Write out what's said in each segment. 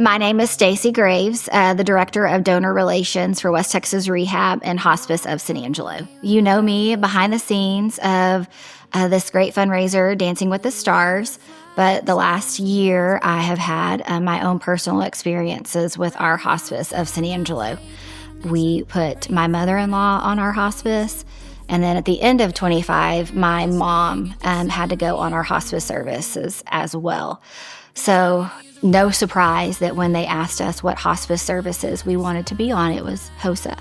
My name is Stacey Graves, the Director of Donor Relations for West Texas Rehab and Hospice of San Angelo. You know me behind the scenes of this great fundraiser, Dancing with the Stars, but the last year I have had my own personal experiences with our Hospice of San Angelo. We put my mother-in-law on our hospice, and then at the end of 25, my mom had to go on our hospice services as well. So no surprise that when they asked us what hospice services we wanted to be on, it was HOSA.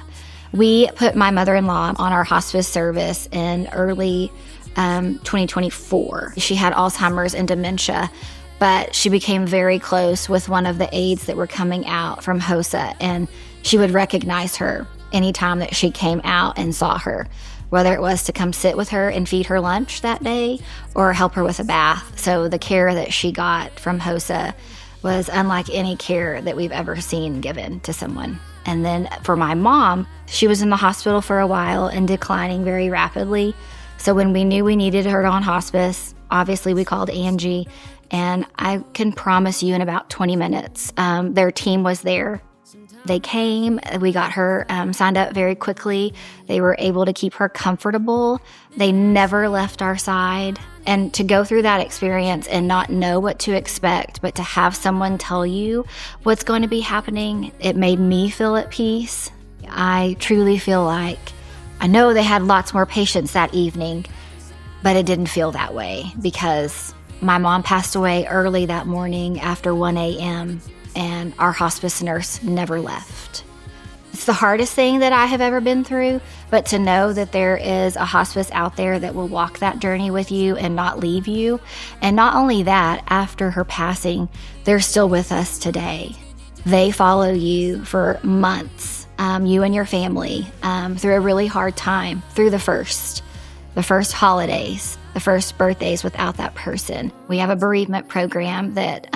We put my mother-in-law on our hospice service in early 2024. She had Alzheimer's and dementia, but she became very close with one of the aides that were coming out from HOSA, and she would recognize her anytime that she came out and saw her, whether it was to come sit with her and feed her lunch that day or help her with a bath. So the care that she got from HOSA was unlike any care that we've ever seen given to someone. And then for my mom, she was in the hospital for a while and declining very rapidly. So when we knew we needed her on hospice, obviously we called Angie, and I can promise you in about 20 minutes, their team was there. They came, we got her signed up very quickly. They were able to keep her comfortable. They never left our side. And to go through that experience and not know what to expect, but to have someone tell you what's going to be happening, it made me feel at peace. I truly feel like, I know they had lots more patients that evening, but it didn't feel that way because my mom passed away early that morning after 1 a.m., and our hospice nurse never left. It's the hardest thing that I have ever been through, but to know that there is a hospice out there that will walk that journey with you and not leave you. And not only that, after her passing, they're still with us today. They follow you for months, you and your family, through a really hard time, through the first holidays, the first birthdays without that person. We have a bereavement program that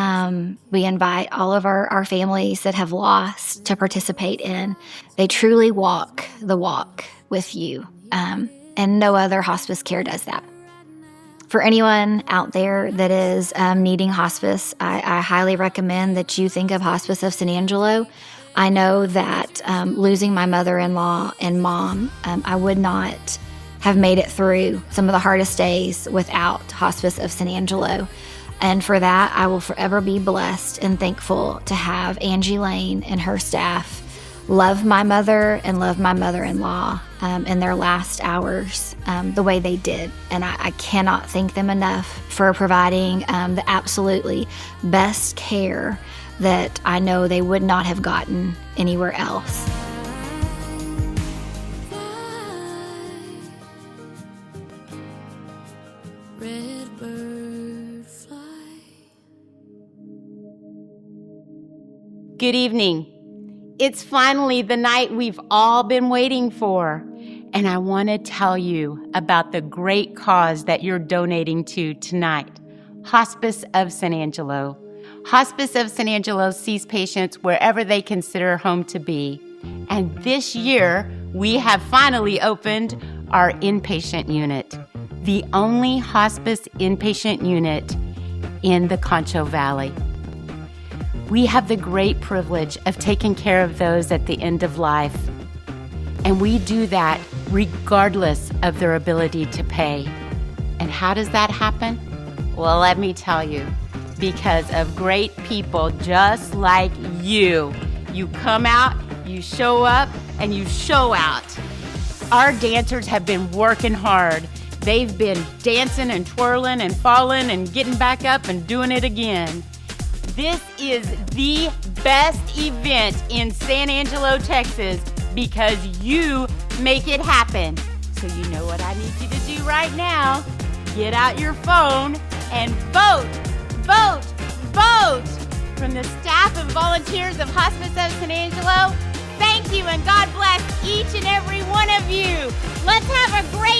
we invite all of our families that have lost to participate in. They truly walk the walk with you, and no other hospice care does that. For anyone out there that is needing hospice, I highly recommend that you think of Hospice of San Angelo. I know that losing my mother-in-law and mom, I would not have made it through some of the hardest days without Hospice of San Angelo. And for that, I will forever be blessed and thankful to have Angie Lane and her staff love my mother and love my mother-in-law in their last hours the way they did. And I cannot thank them enough for providing the absolutely best care that I know they would not have gotten anywhere else. Good evening. It's finally the night we've all been waiting for, and I want to tell you about the great cause that you're donating to tonight, Hospice of San Angelo. Hospice of San Angelo sees patients wherever they consider home to be, and this year we have finally opened our inpatient unit, the only hospice inpatient unit in the Concho Valley. We have the great privilege of taking care of those at the end of life, and we do that regardless of their ability to pay. And how does that happen? Well, let me tell you, because of great people just like you. You come out, you show up, and you show out. Our dancers have been working hard. They've been dancing and twirling and falling and getting back up and doing it again. This is the best event in San Angelo, Texas, because you make it happen. So you know what I need you to do right now? Get out your phone and vote, vote, vote! From the staff and volunteers of Hospice of San Angelo, thank you and God bless each and every one of you. Let's have a great